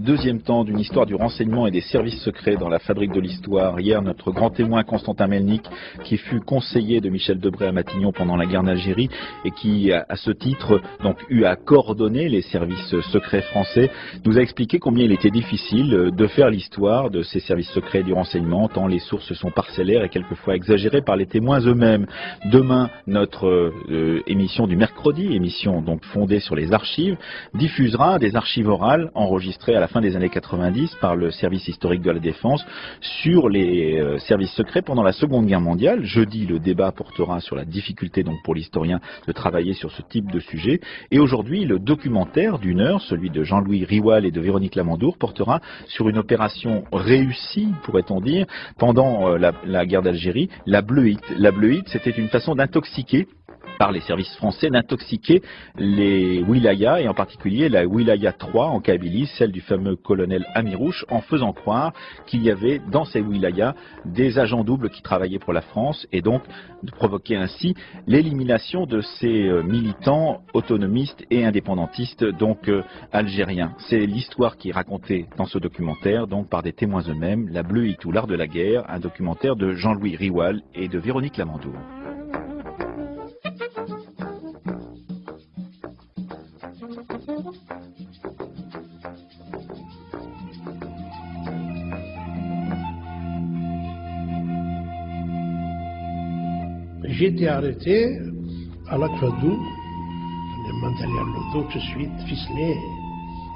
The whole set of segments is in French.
deuxième temps d'une histoire du renseignement et des services secrets dans la fabrique de l'histoire. Hier, notre grand témoin Constantin Melnick, qui fut conseiller de Michel Debré à Matignon pendant la guerre d'Algérie et qui, à ce titre, donc eut à coordonner les services secrets français, nous a expliqué combien il était difficile de faire l'histoire de ces services secrets du renseignement, tant les sources sont parcellaires et quelquefois exagérées par les témoins eux-mêmes. Demain, notre émission du mercredi, émission donc fondée sur les archives, diffusera des archives orales enregistrées à la fin des années 90 par le service historique de la Défense sur les services secrets pendant la Seconde Guerre mondiale. Jeudi, le débat portera sur la difficulté donc pour l'historien de travailler sur ce type de sujet. Et aujourd'hui, le documentaire d'une heure, celui de Jean-Louis Riwal et de Véronique Lamandour, portera sur une opération réussie, pourrait-on dire, pendant la guerre d'Algérie, la bleuite. La bleuite, c'était une façon d'intoxiquer par les services français, d'intoxiquer les wilayas, et en particulier la wilaya 3 en Kabylie, celle du fameux colonel Amirouche, en faisant croire qu'il y avait dans ces wilayas des agents doubles qui travaillaient pour la France, et donc de provoquer ainsi l'élimination de ces militants autonomistes et indépendantistes, donc algériens. C'est l'histoire qui est racontée dans ce documentaire, donc par des témoins eux-mêmes, La Bleuite ou l'art de la guerre, un documentaire de Jean-Louis Riwal et de Véronique Lamandour. J'ai été arrêté à l'Aquadou, les mains derrière le dos tout de suite, ficelé,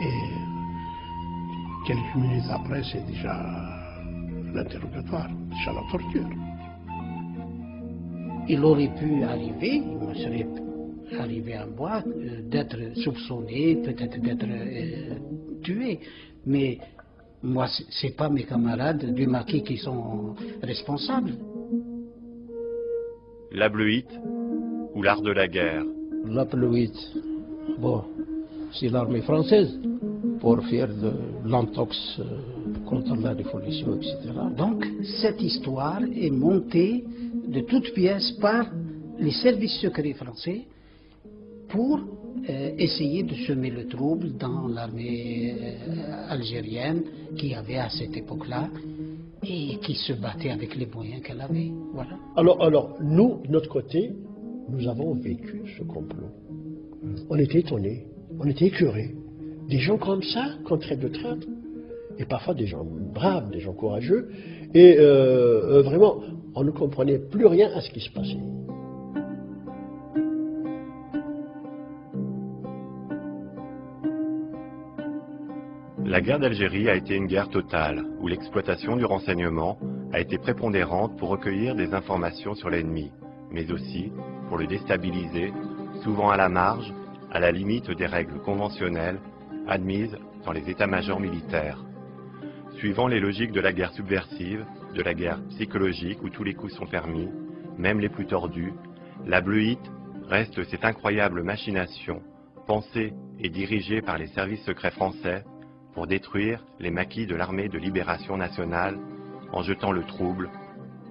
et quelques minutes après, c'est déjà l'interrogatoire, déjà la torture. Il aurait pu arriver, il me serait arrivé à moi, d'être soupçonné, peut-être d'être tué, mais moi, c'est pas mes camarades du maquis qui sont responsables. La bleuite ou l'art de la guerre. La bleuite, bon, c'est l'armée française pour faire de l'intox contre la révolution, etc. Donc, cette histoire est montée de toutes pièces par les services secrets français pour essayer de semer le trouble dans l'armée algérienne qui avait à cette époque-là et qui se battait avec les moyens qu'elle avait. Voilà. Alors, nous, de notre côté, nous avons vécu ce complot. On était étonnés, on était écœurés. Des gens comme ça, qu'on traite de traîtres, et parfois des gens braves, des gens courageux, et vraiment, on ne comprenait plus rien à ce qui se passait. La guerre d'Algérie a été une guerre totale, où l'exploitation du renseignement a été prépondérante pour recueillir des informations sur l'ennemi, mais aussi pour le déstabiliser, souvent à la marge, à la limite des règles conventionnelles admises dans les états-majors militaires. Suivant les logiques de la guerre subversive, de la guerre psychologique où tous les coups sont permis, même les plus tordus, la bleuite reste cette incroyable machination, pensée et dirigée par les services secrets français, pour détruire les maquis de l'armée de libération nationale en jetant le trouble,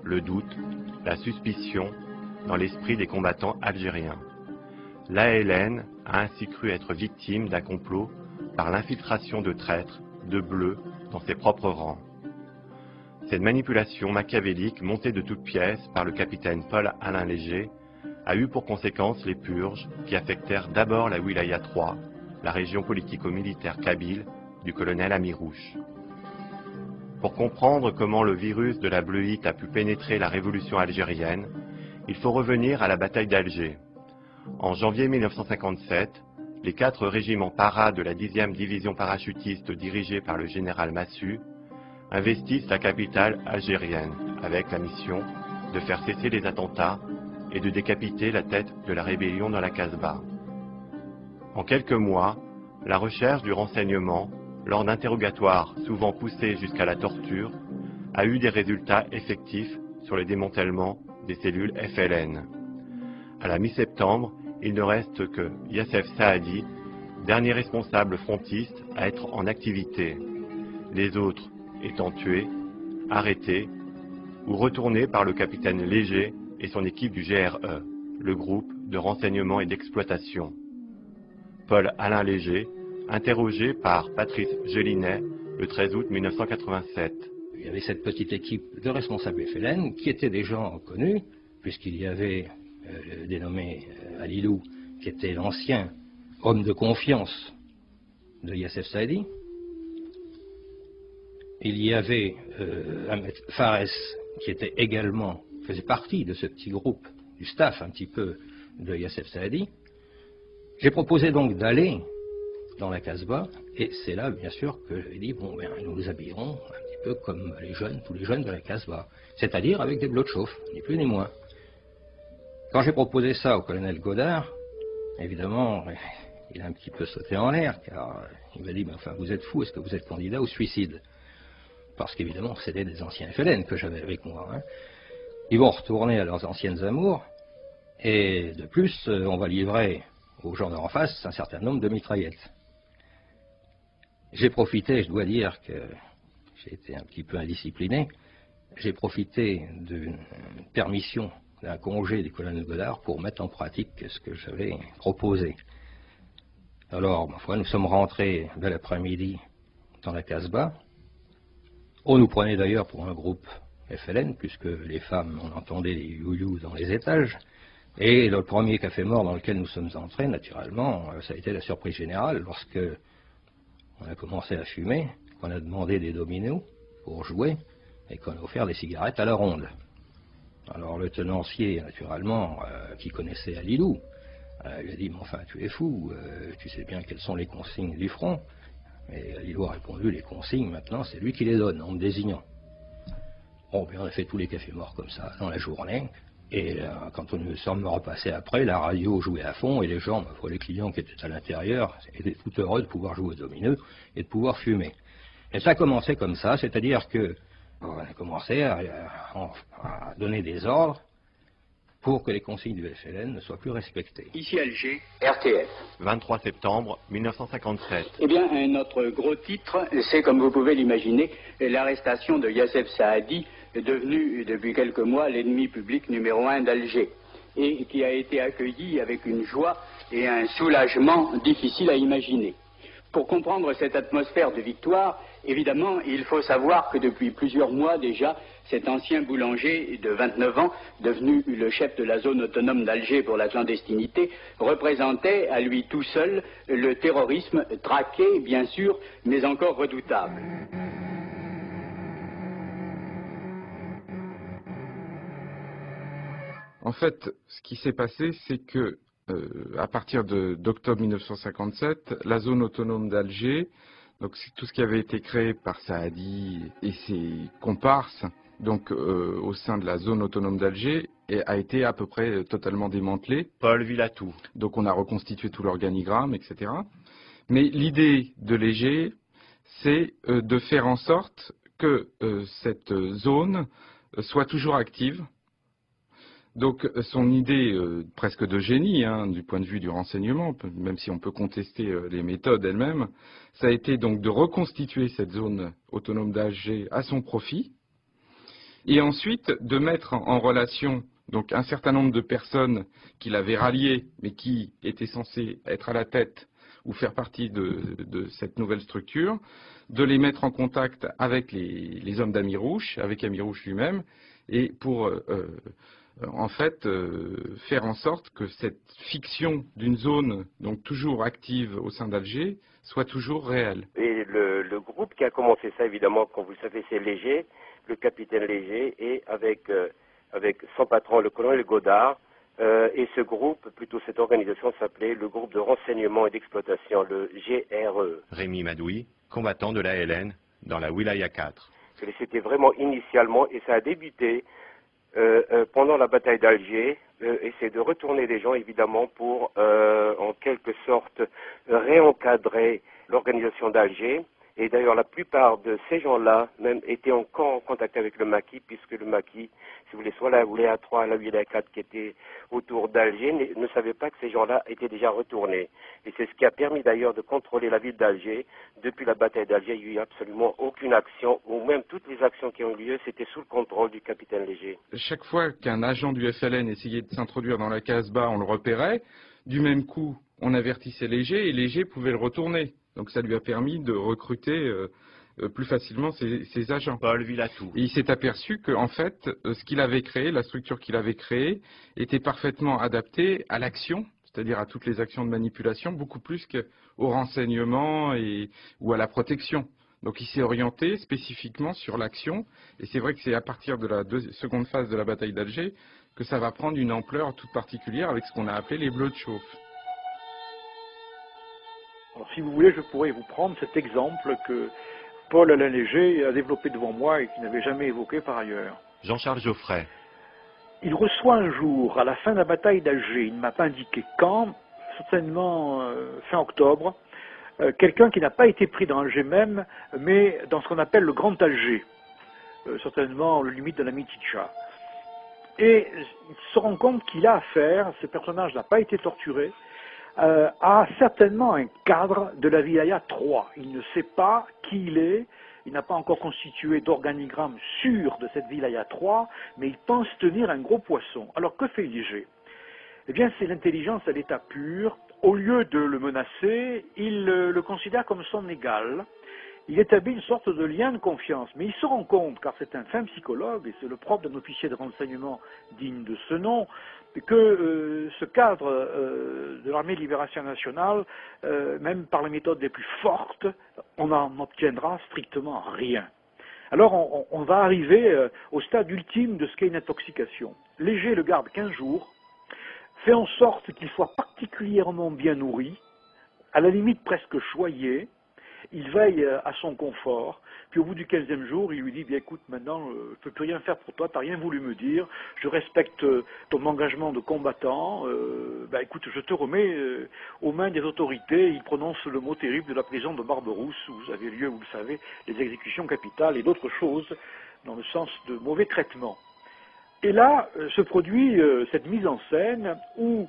le doute, la suspicion dans l'esprit des combattants algériens. L'ALN a ainsi cru être victime d'un complot par l'infiltration de traîtres, de bleus, dans ses propres rangs. Cette manipulation machiavélique montée de toutes pièces par le capitaine Paul-Alain Léger a eu pour conséquence les purges qui affectèrent d'abord la wilaya 3, la région politico-militaire kabyle, du colonel Amirouche. Pour comprendre comment le virus de la bleuite a pu pénétrer la révolution algérienne, il faut revenir à la bataille d'Alger. En janvier 1957, les 4 régiments para de la 10e division parachutiste dirigée par le général Massu investissent la capitale algérienne avec la mission de faire cesser les attentats et de décapiter la tête de la rébellion dans la Casbah. En quelques mois, la recherche du renseignement, lors d'interrogatoires souvent poussés jusqu'à la torture, a eu des résultats effectifs sur le démantèlement des cellules FLN. À la mi-septembre, il ne reste que Yassef Saadi, dernier responsable frontiste à être en activité, les autres étant tués, arrêtés ou retournés par le capitaine Léger et son équipe du GRE, le groupe de renseignement et d'exploitation. Paul-Alain Léger Interrogé par Patrice Gélinet le 13 août 1987. Il y avait cette petite équipe de responsables FLN qui étaient des gens connus, puisqu'il y avait le dénommé Alilou, qui était l'ancien homme de confiance de Youssef Saadi. Il y avait Ahmed Fares, qui était également, faisait partie de ce petit groupe, du staff un petit peu de Youssef Saadi. J'ai proposé donc d'aller dans la Casbah, et c'est là, bien sûr, que j'ai dit, bon, ben, nous nous habillerons un petit peu comme les jeunes, tous les jeunes de la Casbah, c'est-à-dire avec des blots de chauffe, ni plus ni moins. Quand j'ai proposé ça au colonel Godard, évidemment, il a un petit peu sauté en l'air, car il m'a dit, ben, enfin, vous êtes fou, est-ce que vous êtes candidat au suicide? Parce qu'évidemment, c'était des anciens FLN que j'avais avec moi. Hein. Ils vont retourner à leurs anciennes amours, et de plus, on va livrer aux gens d'en face un certain nombre de mitraillettes. J'ai profité, je dois dire que j'ai été un petit peu indiscipliné, j'ai profité d'une permission, d'un congé du colonel Godard pour mettre en pratique ce que j'avais proposé. Alors, ma foi, nous sommes rentrés de l'après-midi dans la Casbah. On nous prenait d'ailleurs pour un groupe FLN, puisque les femmes, on entendait les you-you dans les étages. Et le premier café mort dans lequel nous sommes entrés, naturellement, ça a été la surprise générale lorsque on a commencé à fumer, qu'on a demandé des dominos pour jouer et qu'on a offert des cigarettes à la ronde. Alors le tenancier, naturellement, qui connaissait Alilou, lui a dit, mais enfin, tu es fou, tu sais bien quelles sont les consignes du front. Et Alilou a répondu, les consignes, maintenant, c'est lui qui les donne, en me désignant. Bon, bien, on a fait tous les cafés morts comme ça, dans la journée. Et quand nous sommes repassés après, la radio jouait à fond et les gens, les clients qui étaient à l'intérieur, étaient tout heureux de pouvoir jouer aux dominos et de pouvoir fumer. Et ça a commencé comme ça, c'est-à-dire que on a commencé à donner des ordres pour que les consignes du FLN ne soient plus respectées. Ici Alger, RTF. 23 septembre 1957. Eh bien, notre gros titre, c'est, comme vous pouvez l'imaginer, l'arrestation de Youssef Saadi, devenu depuis quelques mois l'ennemi public numéro 1 d'Alger, et qui a été accueilli avec une joie et un soulagement difficile à imaginer. Pour comprendre cette atmosphère de victoire, évidemment, il faut savoir que depuis plusieurs mois déjà, cet ancien boulanger de 29 ans, devenu le chef de la zone autonome d'Alger pour la clandestinité, représentait à lui tout seul le terrorisme traqué, bien sûr, mais encore redoutable. En fait, ce qui s'est passé, c'est que à partir d'octobre 1957, la zone autonome d'Alger, donc c'est tout ce qui avait été créé par Saadi et ses comparses, donc au sein de la zone autonome d'Alger, a été à peu près totalement démantelé. Paul Villatou. Donc on a reconstitué tout l'organigramme, etc. Mais l'idée de Léger, c'est de faire en sorte que cette zone soit toujours active. Donc son idée presque de génie, du point de vue du renseignement, même si on peut contester les méthodes elles-mêmes, ça a été donc de reconstituer cette zone autonome d'Alger à son profit, et ensuite de mettre en relation donc un certain nombre de personnes qu'il avait ralliées, mais qui étaient censées être à la tête ou faire partie de cette nouvelle structure, de les mettre en contact avec les hommes d'Amirouche, avec Amirouche lui-même, et pour en fait, faire en sorte que cette fiction d'une zone donc toujours active au sein d'Alger soit toujours réelle. Et le groupe qui a commencé ça, évidemment, comme vous le savez, c'est Léger, le capitaine Léger, et avec son patron, le colonel Godard, et ce groupe, plutôt cette organisation s'appelait le groupe de renseignement et d'exploitation, le GRE. Rémi Madoui, combattant de l'ALN dans la Wilaya 4. C'était vraiment initialement, et ça a débuté pendant la bataille d'Alger, et c'est de retourner les gens évidemment pour en quelque sorte réencadrer l'organisation d'Alger. Et d'ailleurs la plupart de ces gens-là même étaient encore en contact avec le maquis, puisque le maquis, si vous voulez, soit la Wilaya 3, la Wilaya 4 qui étaient autour d'Alger, ne savaient pas que ces gens-là étaient déjà retournés. Et c'est ce qui a permis d'ailleurs de contrôler la ville d'Alger. Depuis la bataille d'Alger, il n'y a eu absolument aucune action, ou même toutes les actions qui ont eu lieu, c'était sous le contrôle du capitaine Léger. Chaque fois qu'un agent du FLN essayait de s'introduire dans la Casbah, on le repérait. Du même coup, on avertissait Léger, et Léger pouvait le retourner. Donc ça lui a permis de recruter plus facilement ses agents. Paul Villatou. Et il s'est aperçu que, en fait, ce qu'il avait créé, la structure qu'il avait créée, était parfaitement adaptée à l'action, c'est-à-dire à toutes les actions de manipulation, beaucoup plus qu'au renseignement ou à la protection. Donc il s'est orienté spécifiquement sur l'action, et c'est vrai que c'est à partir de la seconde phase de la bataille d'Alger que ça va prendre une ampleur toute particulière avec ce qu'on a appelé les bleus de chauffe. Alors, si vous voulez, je pourrais vous prendre cet exemple que Paul Alain Léger a développé devant moi et qu'il n'avait jamais évoqué par ailleurs. Jean-Charles Geoffrey. Il reçoit un jour, à la fin de la bataille d'Alger, il ne m'a pas indiqué quand, certainement fin octobre, quelqu'un qui n'a pas été pris dans Alger même, mais dans ce qu'on appelle le Grand Alger, certainement le limite de la Mitidja. Et il se rend compte qu'il a affaire, ce personnage n'a pas été torturé, a certainement un cadre de la Wilaya 3. Il ne sait pas qui il est, il n'a pas encore constitué d'organigramme sûr de cette Wilaya 3, mais il pense tenir un gros poisson. Alors que fait Léger? Eh bien, c'est l'intelligence à l'état pur. Au lieu de le menacer, il le considère comme son égal. Il établit une sorte de lien de confiance, mais il se rend compte, car c'est un fin psychologue, et c'est le propre d'un officier de renseignement digne de ce nom, que ce cadre de l'armée de libération nationale, même par les méthodes les plus fortes, on n'en obtiendra strictement rien. Alors on va arriver au stade ultime de ce qu'est une intoxication. Léger le garde 15 jours, fait en sorte qu'il soit particulièrement bien nourri, à la limite presque choyé. Il veille à son confort, puis au bout du 15e jour, il lui dit, bien écoute, maintenant, je ne peux plus rien faire pour toi, tu n'as rien voulu me dire, je respecte ton engagement de combattant, écoute, je te remets aux mains des autorités. Il prononce le mot terrible de la prison de Barberousse, où vous avez lieu, vous le savez, les exécutions capitales et d'autres choses, dans le sens de mauvais traitement. Et là, se produit cette mise en scène où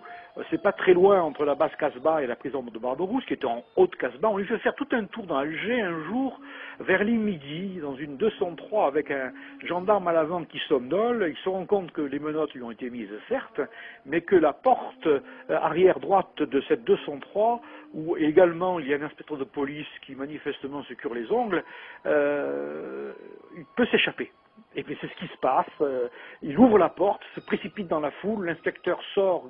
c'est pas très loin entre la basse Casbah et la prison de Barberousse, qui est en haute Casbah. On lui fait faire tout un tour dans Alger un jour, vers midi, dans une 203, avec un gendarme à l'avant qui somnole. Il se rend compte que les menottes lui ont été mises, certes, mais que la porte arrière droite de cette 203, où également il y a un inspecteur de police qui manifestement se cure les ongles, il peut s'échapper. Et puis c'est ce qui se passe, il ouvre la porte, se précipite dans la foule, l'inspecteur sort,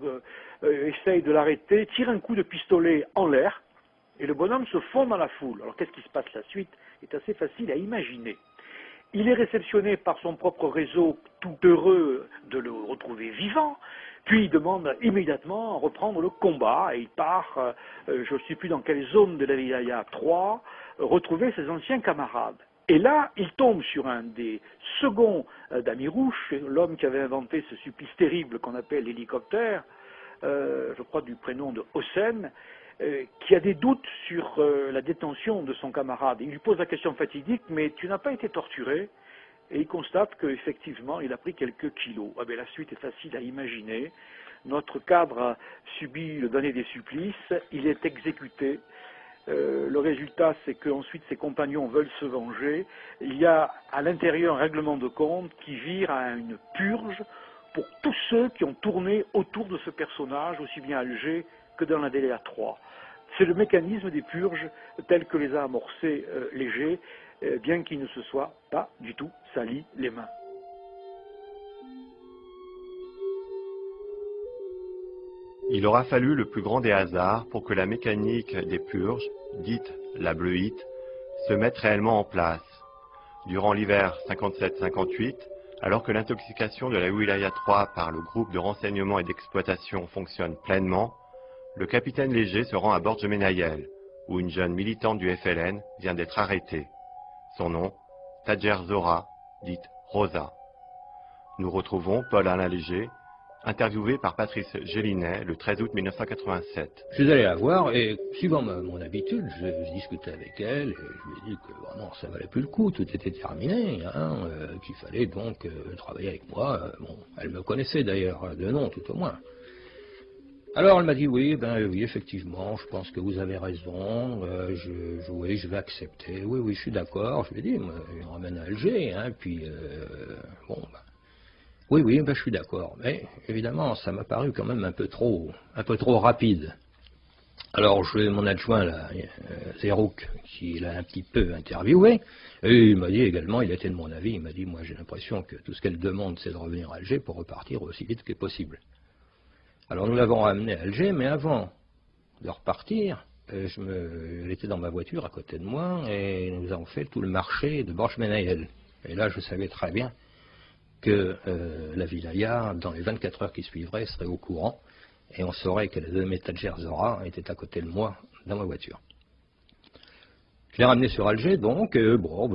essaye de l'arrêter, tire un coup de pistolet en l'air, et le bonhomme se fond dans la foule. Alors qu'est-ce qui se passe la suite est assez facile à imaginer. Il est réceptionné par son propre réseau, tout heureux de le retrouver vivant, puis il demande immédiatement à reprendre le combat, et il part, je ne sais plus dans quelle zone de la Wilaya 3, retrouver ses anciens camarades. Et là, il tombe sur un des seconds d'Amirouche, l'homme qui avait inventé ce supplice terrible qu'on appelle l'hélicoptère, je crois du prénom de Hossein, qui a des doutes sur la détention de son camarade. Il lui pose la question fatidique, mais tu n'as pas été torturé? Et il constate qu'effectivement, il a pris quelques kilos. Ah ben, la suite est facile à imaginer. Notre cadre a subi le dernier des supplices, il est exécuté. Le résultat, c'est qu'ensuite ses compagnons veulent se venger. Il y a à l'intérieur un règlement de compte qui vire à une purge pour tous ceux qui ont tourné autour de ce personnage, aussi bien à Alger que dans la DLA 3. C'est le mécanisme des purges tel que les a amorcés Léger, bien qu'il ne se soit pas du tout sali les mains. Il aura fallu le plus grand des hasards pour que la mécanique des purges, dite la bleuite, se mette réellement en place. Durant l'hiver 57-58, alors que l'intoxication de la Wilaya 3 par le groupe de renseignement et d'exploitation fonctionne pleinement, le capitaine Léger se rend à Borj-Menayel, où une jeune militante du FLN vient d'être arrêtée. Son nom, Tadjer Zora, dite Rosa. Nous retrouvons Paul Alain Léger, interviewé par Patrice Gélinet le 13 août 1987. Je suis allé la voir et, suivant mon habitude, je discutais avec elle et je lui ai dit que vraiment ça valait plus le coup, tout était terminé, qu'il fallait donc travailler avec moi. Bon, elle me connaissait d'ailleurs de nom tout au moins. Alors elle m'a dit oui, oui, effectivement, je pense que vous avez raison, oui, je vais accepter, oui, je suis d'accord. Je lui ai dit, je me ramène à Alger, puis oui, je suis d'accord, mais évidemment, ça m'a paru quand même un peu trop rapide. Alors, j'ai mon adjoint, là, Zerouk, qui l'a un petit peu interviewé, et il m'a dit également, il était de mon avis, il m'a dit, moi j'ai l'impression que tout ce qu'elle demande, c'est de revenir à Alger pour repartir aussi vite que possible. Alors nous l'avons ramené à Alger, mais avant de repartir, elle était dans ma voiture à côté de moi, et nous avons fait tout le marché de Borj-Menaïel. Et là, je savais très bien que la wilaya, dans les 24 heures qui suivraient, serait au courant, et on saurait que la dame Tadjer Zora était à côté de moi, dans ma voiture. Je l'ai ramenée sur Alger, donc,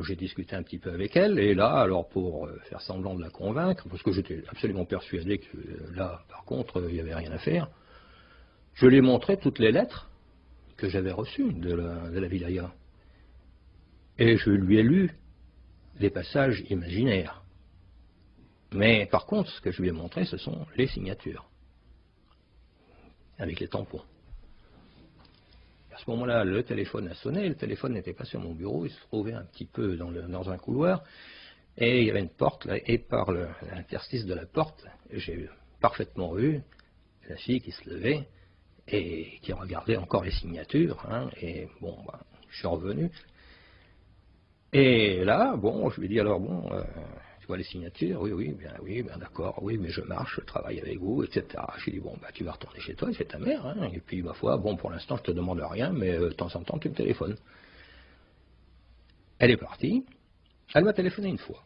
j'ai discuté un petit peu avec elle, et là, alors pour faire semblant de la convaincre, parce que j'étais absolument persuadé que là, par contre, il n'y avait rien à faire, je lui ai montré toutes les lettres que j'avais reçues de la wilaya. Et je lui ai lu des passages imaginaires. Mais par contre, ce que je lui ai montré, ce sont les signatures, avec les tampons. À ce moment-là, le téléphone a sonné, le téléphone n'était pas sur mon bureau, il se trouvait un petit peu dans un couloir, et il y avait une porte, là, et par l'interstice de la porte, j'ai parfaitement vu la fille qui se levait, et qui regardait encore les signatures, hein, et bon, je suis revenu. Et là, je lui ai dit, alors tu vois les signatures, oui, bien d'accord, oui, mais je marche, je travaille avec vous, etc. Je lui ai dit, tu vas retourner chez toi, c'est ta mère, hein, et puis, ma foi, pour l'instant, je te demande rien, mais de temps en temps, tu me téléphones. Elle est partie, elle m'a téléphoné une fois.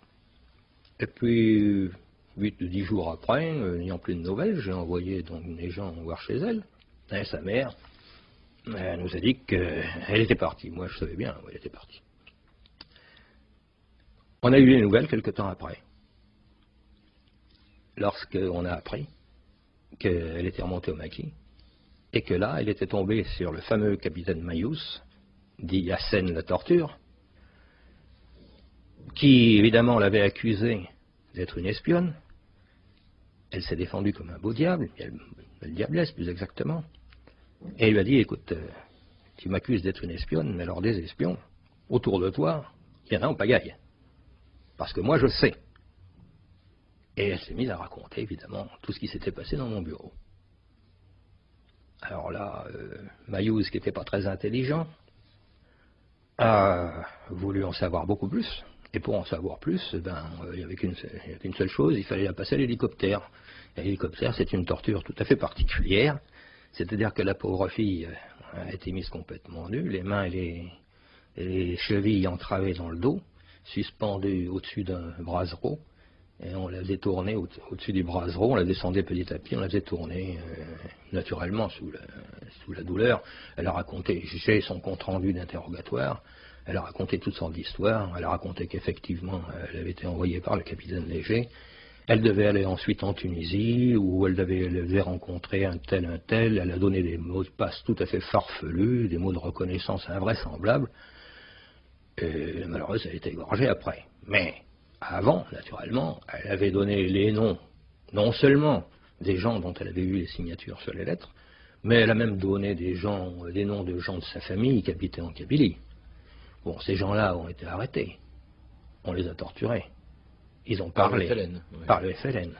Et puis, 8 ou 10 jours après, n'ayant plus de nouvelles, j'ai envoyé donc des gens voir chez elle, et sa mère, elle nous a dit qu'elle était partie. Moi, je savais bien où elle était partie. On a eu les nouvelles quelque temps après, lorsqu'on a appris qu'elle était remontée au maquis, et que là, elle était tombée sur le fameux capitaine Mayous, dit Yassen la torture, qui évidemment l'avait accusée d'être une espionne. Elle s'est défendue comme un beau diable, une diablesse plus exactement, et il lui a dit, écoute, tu m'accuses d'être une espionne, mais alors des espions, autour de toi, il y en a en pagaille. Parce que moi, je sais. Et elle s'est mise à raconter, évidemment, tout ce qui s'était passé dans mon bureau. Alors là, Mayous, qui n'était pas très intelligent, a voulu en savoir beaucoup plus. Et pour en savoir plus, il n'y avait qu'une seule chose, il fallait la passer à l'hélicoptère. L'hélicoptère, c'est une torture tout à fait particulière. C'est-à-dire que la pauvre fille a été mise complètement nue, les mains et les chevilles entravées dans le dos, suspendue au-dessus d'un brasereau, et on la détournait au-dessus du brasereau, on la descendait petit à petit, on la faisait tourner naturellement sous la douleur. Elle a raconté, j'ai son compte-rendu d'interrogatoire, elle a raconté toutes sortes d'histoires, elle a raconté qu'effectivement elle avait été envoyée par le capitaine Léger, elle devait aller ensuite en Tunisie, où elle devait rencontrer un tel, elle a donné des mots de passe tout à fait farfelus, des mots de reconnaissance invraisemblables. Et malheureusement, elle a été égorgée après. Mais avant, naturellement, elle avait donné les noms, non seulement des gens dont elle avait eu les signatures sur les lettres, mais elle a même donné des noms de gens de sa famille qui habitaient en Kabylie. Bon, ces gens-là ont été arrêtés. On les a torturés. Ils ont parlé. Par le FLN.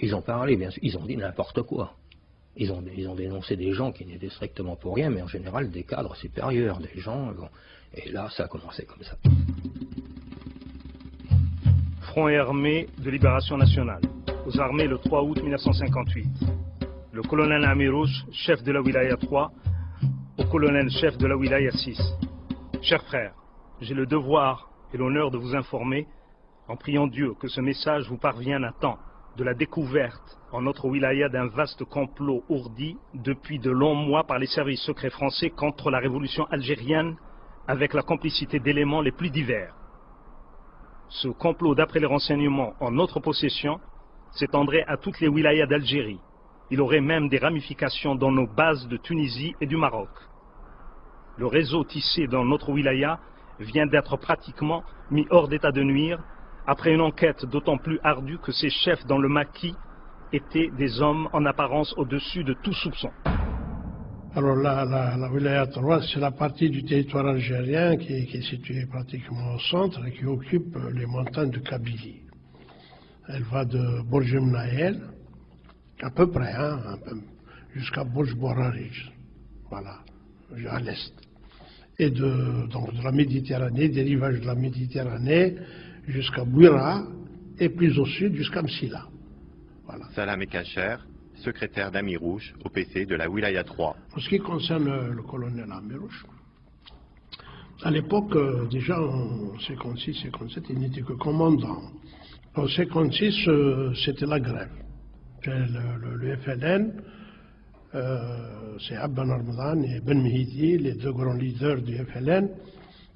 Ils ont parlé, bien sûr. Ils ont dit n'importe quoi. Ils ont dénoncé des gens qui n'étaient strictement pour rien, mais en général des cadres supérieurs, des gens... Et là, ça a commencé comme ça. Front et armée de libération nationale. Aux armées le 3 août 1958. Le colonel Amirouche, chef de la wilaya 3, au colonel chef de la wilaya 6. Chers frères, j'ai le devoir et l'honneur de vous informer, en priant Dieu que ce message vous parvienne à temps, de la découverte en notre wilaya d'un vaste complot ourdi depuis de longs mois par les services secrets français contre la révolution algérienne, avec la complicité d'éléments les plus divers. Ce complot, d'après les renseignements en notre possession, s'étendrait à toutes les wilayas d'Algérie. Il aurait même des ramifications dans nos bases de Tunisie et du Maroc. Le réseau tissé dans notre wilaya vient d'être pratiquement mis hors d'état de nuire après une enquête d'autant plus ardue que ces chefs dans le maquis étaient des hommes en apparence au-dessus de tout soupçon. Alors la wilaya 3, c'est la partie du territoire algérien qui est située pratiquement au centre et qui occupe les montagnes de Kabylie. Elle va de Borj-Menaïel, à peu près, jusqu'à Borj-Borarij. Voilà. à l'est. Et donc de la Méditerranée, des rivages de la Méditerranée jusqu'à Bouira, et plus au sud jusqu'à Msila. Voilà. Salam Ekacher, secrétaire d'Amirouche au PC de la Wilaya 3. En ce qui concerne le colonel Amirouche, à l'époque, déjà en 56-57, il n'était que commandant. En 56, c'était la grève. Le FLN, c'est Abban Ramadan et Ben Mehidi, les deux grands leaders du FLN,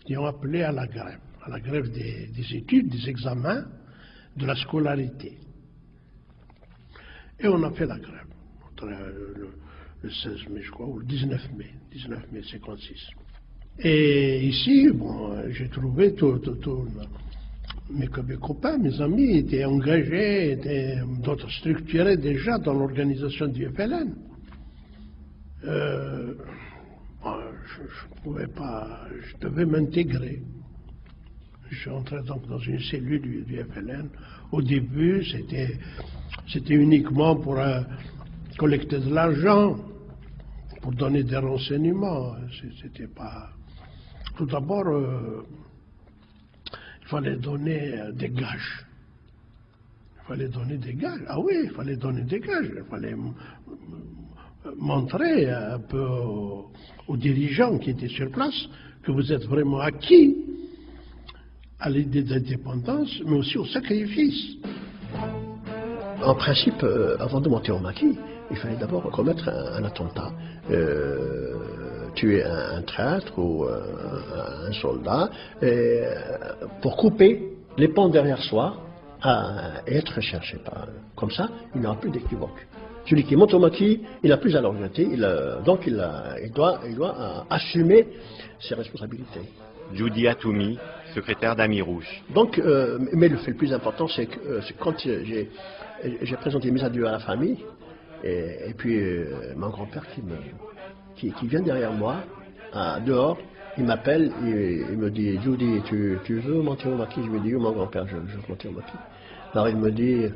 qui ont appelé à la grève des études, des examens, de la scolarité. Et on a fait la grève, le 16 mai, je crois, ou le 19 mai 56. Et ici, bon, j'ai trouvé mes copains, mes amis étaient engagés, d'autres structurés déjà dans l'organisation du FLN. Je pouvais pas, je devais m'intégrer. Je suis entré donc dans une cellule du FLN. Au début, c'était uniquement pour collecter de l'argent, pour donner des renseignements. C'était pas. Tout d'abord, il fallait donner des gages. Il fallait donner des gages. Ah oui, il fallait donner des gages. Il fallait montrer un peu aux dirigeants qui étaient sur place que vous êtes vraiment acquis à l'idée d'indépendance, mais aussi au sacrifice. En principe, avant de monter au maquis, il fallait d'abord commettre un attentat. Tuer un traître ou un soldat pour couper les ponts derrière soi et être recherché. Comme ça, il n'y aura plus d'équivoque. Celui qui monte au maquis, il n'a plus à l'orienter, donc il doit assumer ses responsabilités. Judy Atoumi, secrétaire d'Amirouche. Donc, mais le fait le plus important, c'est que quand j'ai présenté mes adieux à la famille, et puis mon grand-père qui vient derrière moi, dehors, il m'appelle, il me dit, Judy, tu veux monter au maquis? Je me dis, oui, mon grand-père, je veux monter au maquis. Alors il me dit,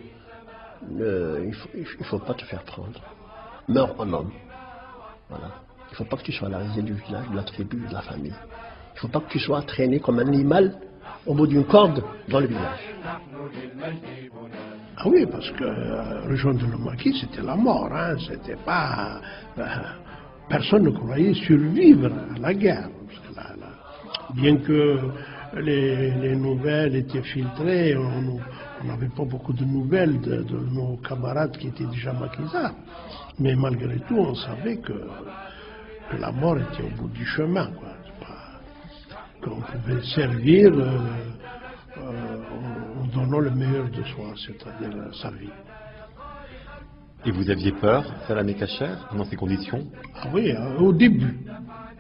il faut pas te faire prendre. Meurs en homme. Voilà. Il ne faut pas que tu sois la risée du village, de la tribu, de la famille. Il ne faut pas que tu sois traîné comme un animal au bout d'une corde dans le village. Ah oui, parce que rejoindre le maquis, c'était la mort. Hein. C'était pas. Personne ne croyait survivre à la guerre. Parce que bien que les nouvelles étaient filtrées, on n'avait pas beaucoup de nouvelles de nos camarades qui étaient déjà maquisards. Mais malgré tout, on savait que la mort était au bout du chemin. Qu'on pouvait servir en donnant le meilleur de soi, c'est-à-dire sa vie. Et vous aviez peur, Salam Ekacher, dans ces conditions? Ah oui, au début.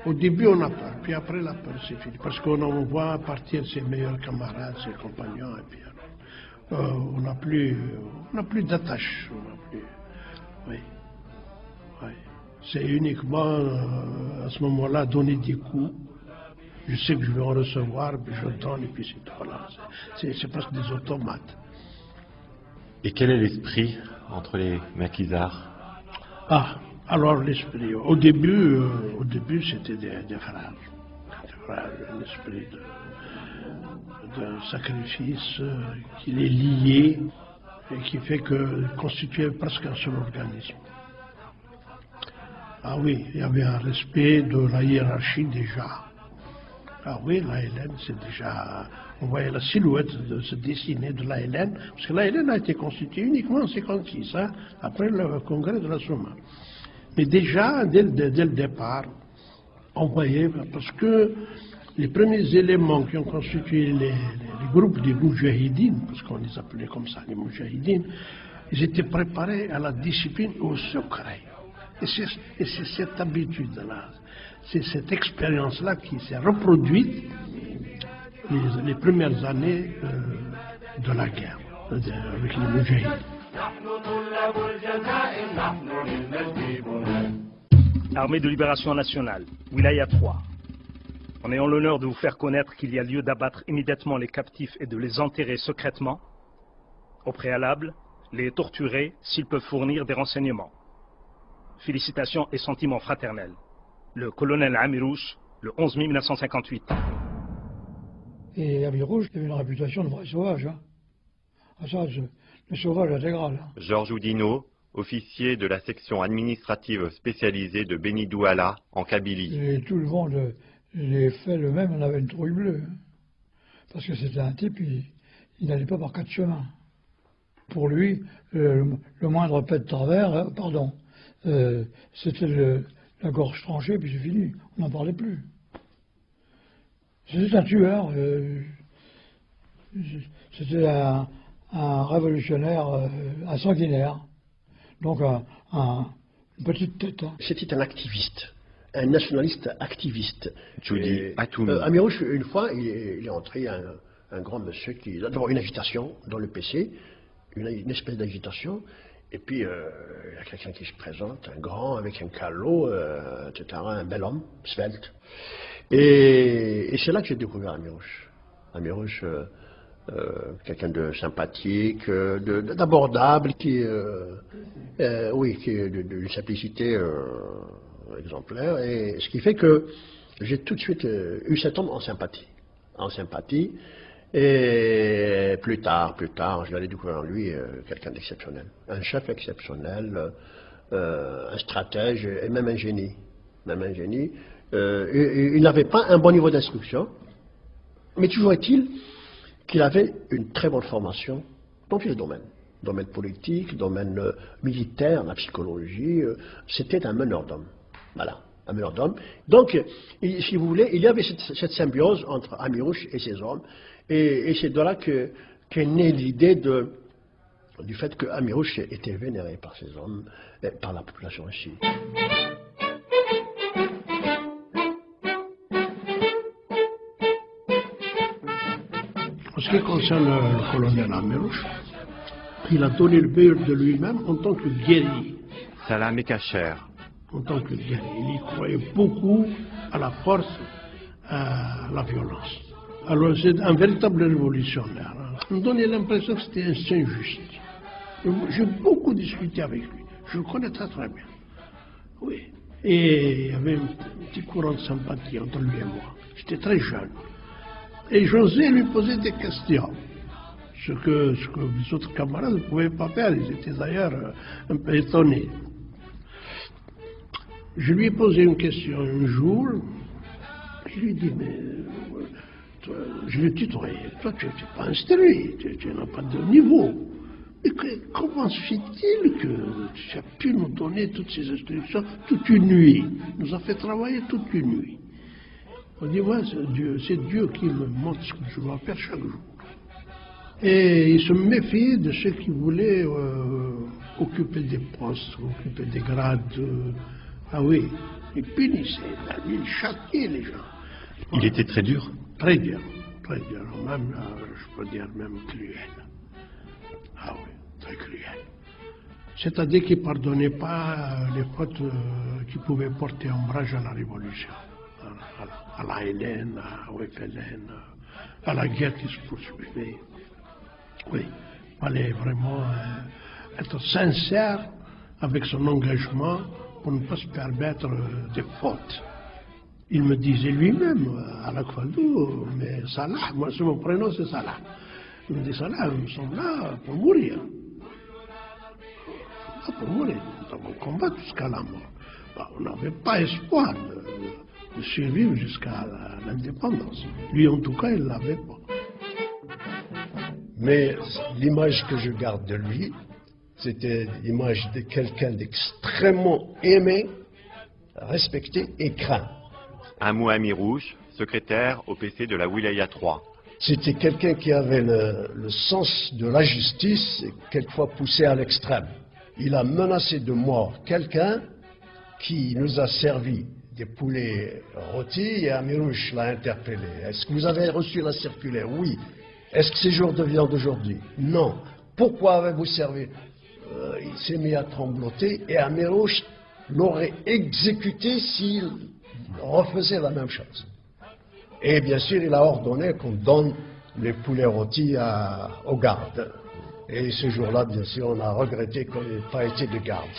Au début, on a peur. Puis après, la peur, c'est fini. Parce qu'on voit partir ses meilleurs camarades, ses compagnons. Et puis, on n'a plus d'attache. Oui. C'est uniquement, à ce moment-là, donner des coups. Je sais que je vais en recevoir, puis je donne, et puis c'est tout. Voilà. C'est presque des automates. Et quel est l'esprit entre les maquisards? Ah, alors l'esprit. Au début c'était des frères. Un esprit de sacrifice qui les liait et qui fait que constituait presque un seul organisme. Ah oui, il y avait un respect de la hiérarchie déjà. Ah oui, l'ALN, c'est déjà. On voyait la silhouette se dessiner de l'ALN, parce que l'ALN a été constituée uniquement en 1956, hein, après le congrès de la Souma. Mais déjà, dès le départ, on voyait, parce que les premiers éléments qui ont constitué les groupes des Moujahidines, parce qu'on les appelait comme ça, les Moujahidines, ils étaient préparés à la discipline, au secret. Et c'est cette habitude-là. C'est cette expérience-là qui s'est reproduite les premières années de la guerre avec les Moujahidines. Armée de libération nationale, Wilaya 3. En ayant l'honneur de vous faire connaître qu'il y a lieu d'abattre immédiatement les captifs et de les enterrer secrètement, au préalable, les torturer s'ils peuvent fournir des renseignements. Félicitations et sentiments fraternels. le colonel Amirouche, le 11 mai 1958. Et Amirouche avait une réputation de vrai sauvage. Hein. Ah, ça, le sauvage intégral. Hein. Georges Oudinot, officier de la section administrative spécialisée de Beni Douala, en Kabylie. Et tout le monde, les faits le même, on avait une trouille bleue. Hein. Parce que c'était un type, il n'allait pas par quatre chemins. Pour lui, le moindre pas de travers, c'était la gorge tranchée, puis c'est fini, on n'en parlait plus. C'était un tueur, c'était un révolutionnaire, un sanguinaire, donc une petite tête. Hein. C'était un activiste, un nationaliste activiste. Judy Atoumi. Amirouche, une fois, il est entré un grand monsieur qui... D'abord une agitation dans le PC, une espèce d'agitation, et puis il y a quelqu'un qui se présente, un grand avec un calot, etc., un bel homme, svelte. Et c'est là que j'ai découvert Amirouche. Amirouche, quelqu'un de sympathique, d'abordable, qui est d'une simplicité exemplaire, et ce qui fait que j'ai tout de suite eu cet homme en sympathie. Et plus tard, je l'ai découvert en lui quelqu'un d'exceptionnel, un chef exceptionnel, un stratège et même un génie. Il n'avait pas un bon niveau d'instruction, mais toujours est-il qu'il avait une très bonne formation dans tous les domaines. Domaine politique, domaine militaire, la psychologie, c'était un meneur d'hommes. Voilà, un meneur d'hommes. Donc, si vous voulez, il y avait cette symbiose entre Amirouche et ses hommes, et c'est de là qu'est née l'idée du fait que Amirouche était vénéré par ses hommes, et par la population aussi. En ce qui concerne le colonel Amirouche, il a donné le meilleur de lui-même en tant que guerrier. Salah Mekacher. En tant que guerrier, il y croyait beaucoup à la force, à la violence. Alors c'est un véritable révolutionnaire. Il me donnait l'impression que c'était un saint juste. J'ai beaucoup discuté avec lui. Je le connais très très bien. Oui. Et il y avait un petit courant de sympathie entre lui et moi. J'étais très jeune. Et j'osais lui poser des questions. Ce que les autres camarades ne pouvaient pas faire. Ils étaient d'ailleurs un peu étonnés. Je lui ai posé une question un jour. Je lui ai dit, mais toi, je l'ai tutoyé. Toi, tu n'es pas instruit, tu n'as pas de niveau. Mais comment se fait-il que tu as pu nous donner toutes ces instructions toute une nuit? Il nous a fait travailler toute une nuit. On dit, ouais, c'est Dieu qui me montre ce que je dois faire chaque jour. Et il se méfiait de ceux qui voulaient occuper des postes, occuper des grades. Ah oui, il punissait, il châtiait les gens. Il était très dur. Très dur, même, je peux dire même cruel. Ah oui, très cruel. C'est-à-dire qu'il ne pardonnait pas les fautes qui pouvaient porter ombrage à la Révolution, à la Hélène, au FLN, à la guerre qui se poursuivait. Oui, il fallait vraiment être sincère avec son engagement pour ne pas se permettre des fautes. Il me disait lui-même, à la Kfaldou, mais Salah, moi mon prénom c'est Salah. Il me dit, Salah, nous sommes là pour mourir. Pour mourir, nous avons combattu jusqu'à la mort. Bah, on n'avait pas espoir de survivre jusqu'à l'indépendance. Lui, en tout cas, il ne l'avait pas. Mais l'image que je garde de lui, c'était l'image de quelqu'un d'extrêmement aimé, respecté et craint. Amou Amirouche, secrétaire au PC de la Wilaya 3. C'était quelqu'un qui avait le sens de la justice et quelquefois poussé à l'extrême. Il a menacé de mort quelqu'un qui nous a servi des poulets rôtis et Amirouche l'a interpellé. Est-ce que vous avez reçu la circulaire? Oui. Est-ce que c'est jour de viande aujourd'hui? Non. Pourquoi avez-vous servi? Il s'est mis à trembloter et Amirouche l'aurait exécuté s'il refaisait la même chose. Et bien sûr, il a ordonné qu'on donne les poulets rôtis aux gardes. Et ce jour-là, bien sûr, on a regretté qu'on n'ait pas été de garde.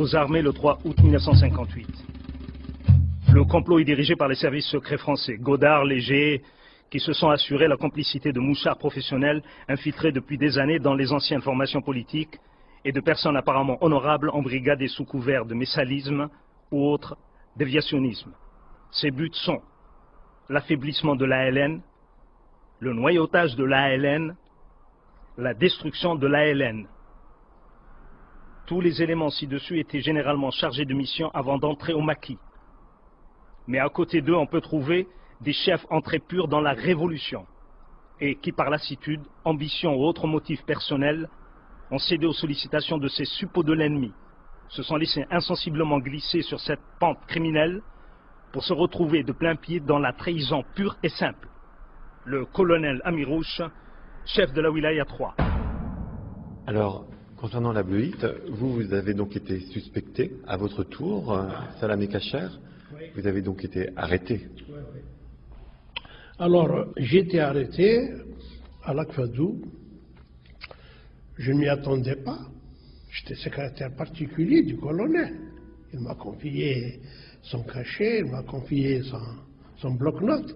aux armées le 3 août 1958. Le complot est dirigé par les services secrets français, Godard, Léger, qui se sont assurés la complicité de mouchards professionnels infiltrés depuis des années dans les anciennes formations politiques et de personnes apparemment honorables embrigadées sous couvert de messalisme ou autre déviationnisme. Ces buts sont l'affaiblissement de l'ALN, le noyautage de l'ALN, la destruction de l'ALN. Tous les éléments ci-dessus étaient généralement chargés de mission avant d'entrer au maquis. Mais à côté d'eux, on peut trouver des chefs entrés purs dans la révolution et qui, par lassitude, ambition ou autres motifs personnels, ont cédé aux sollicitations de ces suppôts de l'ennemi, se sont laissés insensiblement glisser sur cette pente criminelle pour se retrouver de plein pied dans la trahison pure et simple. Le colonel Amirouche, chef de la Wilaya 3. Alors, concernant la Bleuite, vous avez donc été suspecté à votre tour, Salamé Kacher. Vous avez donc été arrêté. Alors, j'ai été arrêté à Lakfadou. Je ne m'y attendais pas. J'étais secrétaire particulier du colonel. Il m'a confié son cachet, il m'a confié son bloc-notes.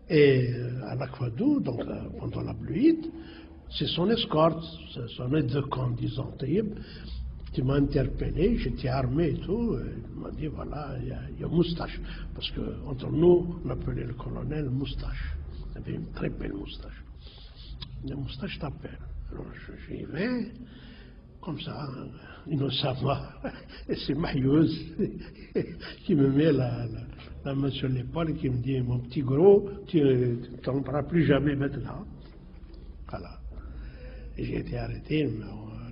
Et à Lakfadou, donc pendant la Bleuite, c'est son escorte, c'est son aide de camp, disons, qui m'a interpellé, j'étais armé et tout, il m'a dit voilà, il y a Moustache, parce qu'entre nous, on appelait le colonel Moustache, il avait une très belle moustache. Le Moustache t'appelle, alors j'y vais, comme ça, innocemment, et c'est Mailleuse qui me met la main sur l'épaule et qui me dit mon petit gros, tu ne tomberas plus jamais maintenant. Voilà. Et j'ai été arrêté,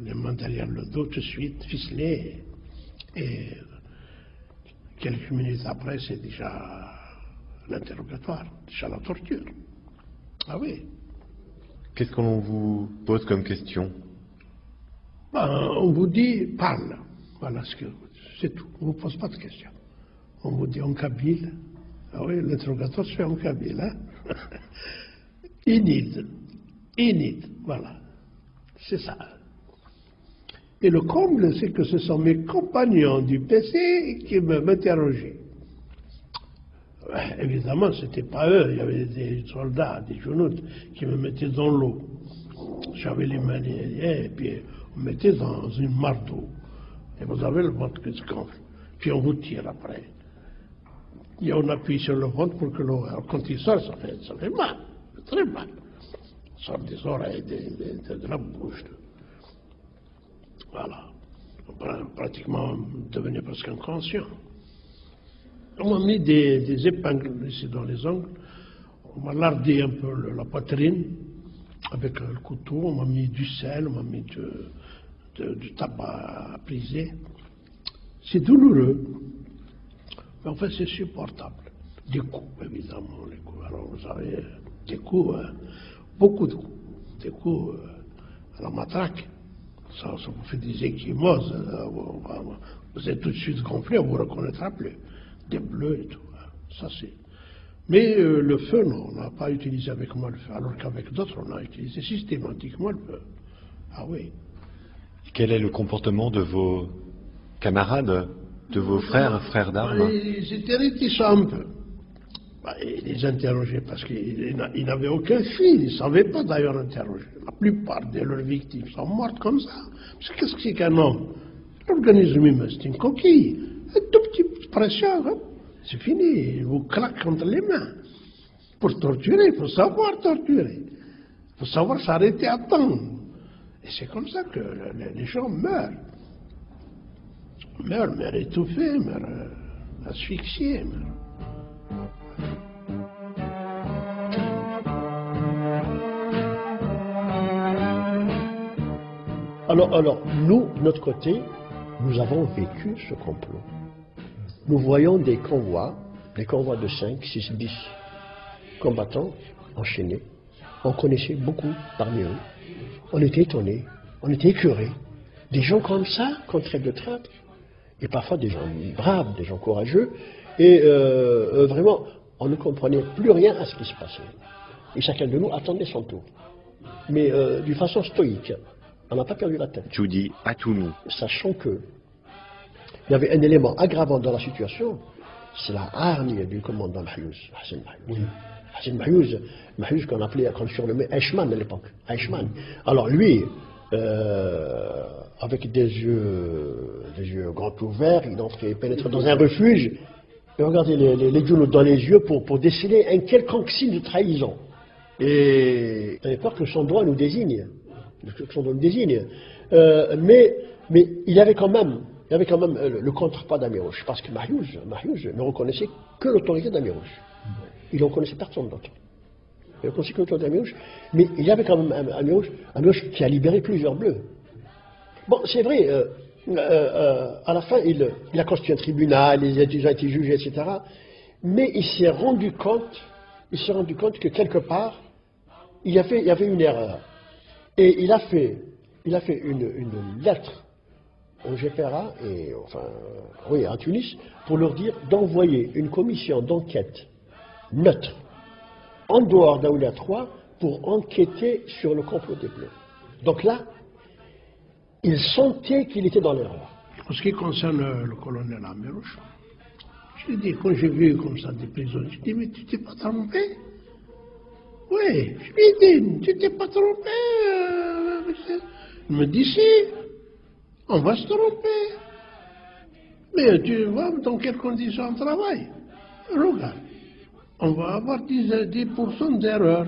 les mains derrière le dos tout de suite, ficelé. Et quelques minutes après, c'est déjà l'interrogatoire, déjà la torture. Ah oui. Qu'est-ce qu'on vous pose comme question? On vous dit, parle. Voilà, c'est tout. On ne vous pose pas de questions. On vous dit en kabyle. Ah oui, l'interrogatoire se fait en kabyle. Hein? Inid, voilà. C'est ça. Et le comble, c'est que ce sont mes compagnons du PC qui m'interrogeaient. Évidemment, ce n'était pas eux. Il y avait des soldats, des genoux qui me mettaient dans l'eau. J'avais les mains liées, et puis on me mettait dans une mare d'eau. Et vous avez le ventre qui se gonfle. Puis on vous tire après. Et on appuie sur le ventre pour que l'eau, quand il sort, ça fait mal. Très mal. Ça sort des oreilles, de la bouche. Voilà. Pratiquement devenu presque inconscient. On m'a mis des épingles ici dans les ongles. On m'a lardé un peu la poitrine avec le couteau. On m'a mis du sel, on m'a mis du tabac à priser. C'est douloureux. Mais en fait, c'est supportable. Des coups, évidemment. Les coups. Alors, vous avez des coups, beaucoup de coups. Des coups à la matraque. Ça vous fait des échymoses. Vous êtes tout de suite gonflé, on ne vous reconnaîtra plus. Des bleus et tout. Ça, c'est. Mais le feu, non, on n'a pas utilisé avec moi le feu. Alors qu'avec d'autres, on a utilisé systématiquement le feu. Ah oui. Quel est le comportement de vos camarades, de vos frères d'armes? Ils étaient réticents un peu. Ils les interrogeaient parce qu'ils n'avaient aucun fil, ils ne savaient pas d'ailleurs interroger. La plupart de leurs victimes sont mortes comme ça. Parce que qu'est-ce que c'est qu'un homme? L'organisme humain, c'est une coquille. Un tout petit pression, hein? C'est fini, il vous claque entre les mains. Pour torturer, il faut savoir torturer. Il faut savoir s'arrêter à temps. Et c'est comme ça que les gens meurent. Meurent étouffés, meurent asphyxiés. Alors, nous, de notre côté, nous avons vécu ce complot. Nous voyons des convois de 5, 6, 10 combattants enchaînés. On connaissait beaucoup parmi eux. On était étonnés, on était écœurés. Des gens comme ça, qu'on traite de traîtres, et parfois des gens braves, des gens courageux, et vraiment, on ne comprenait plus rien à ce qui se passait. Et chacun de nous attendait son tour. Mais d'une façon stoïque. On n'a pas perdu la tête. Judy Atoumi. Sachant que il y avait un élément aggravant dans la situation, c'est la hargne du commandant Mahyouz, Hassan Mahyouz. Hassan Mahyouz qu'on appelait, qu'on surnommait Eichmann à l'époque. Eichmann. Alors lui, avec des yeux grands ouverts, il entrait, pénétrait dans un refuge, et regardait les genoux dans les yeux pour déceler un quelconque signe de trahison. Et à l'époque, le son droit nous désigne. Mais il y avait quand même le contrepas d'Amirouche, parce que Mahyouz ne reconnaissait que l'autorité d'Amirouche. Il ne reconnaissait personne d'autre. Il ne reconnaissait que l'autorité d'Amirouche, mais il y avait quand même Amirouche qui a libéré plusieurs bleus. Bon, c'est vrai, à la fin, il a constitué un tribunal, les étudiants ont été jugés, etc. Mais il s'est rendu compte que quelque part, il y avait une erreur. Et il a fait une lettre au GPRA, à Tunis, pour leur dire d'envoyer une commission d'enquête neutre, en dehors d'Aoulia 3, pour enquêter sur le complot des Bleus. Donc là, il sentait qu'il était dans l'erreur. En ce qui concerne le colonel Amirouche, je lui ai dit, quand j'ai vu comme ça des prisonniers, je lui ai dit, mais tu t'es pas trompé? Oui, je lui ai dit, tu t'es pas trompé, il me dit, si, on va se tromper. Mais tu vois dans quelles conditions on travaille? Regarde, on va avoir 10% d'erreurs.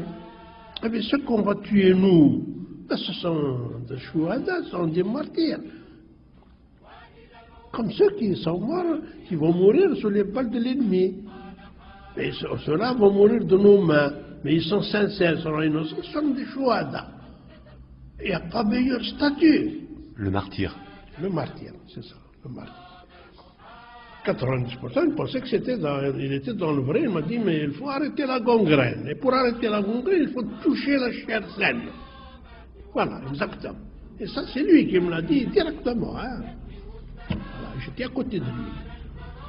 Eh bien, ceux qu'on va tuer, nous, ce sont des chouhadas, ce sont des martyrs. Comme ceux qui sont morts, qui vont mourir sous les balles de l'ennemi. Et ceux-là vont mourir de nos mains. Mais ils sont sincères, ils sont innocents, ils sont des chouhadas. Il n'y a pas meilleur statut. Le martyr. Le martyr, c'est ça, le martyr. 90%, il pensait il était dans le vrai. Il m'a dit, mais il faut arrêter la gangrène. Et pour arrêter la gangrène, il faut toucher la chair saine. Voilà, exactement. Et ça, c'est lui qui me l'a dit directement. Hein. Voilà, j'étais à côté de lui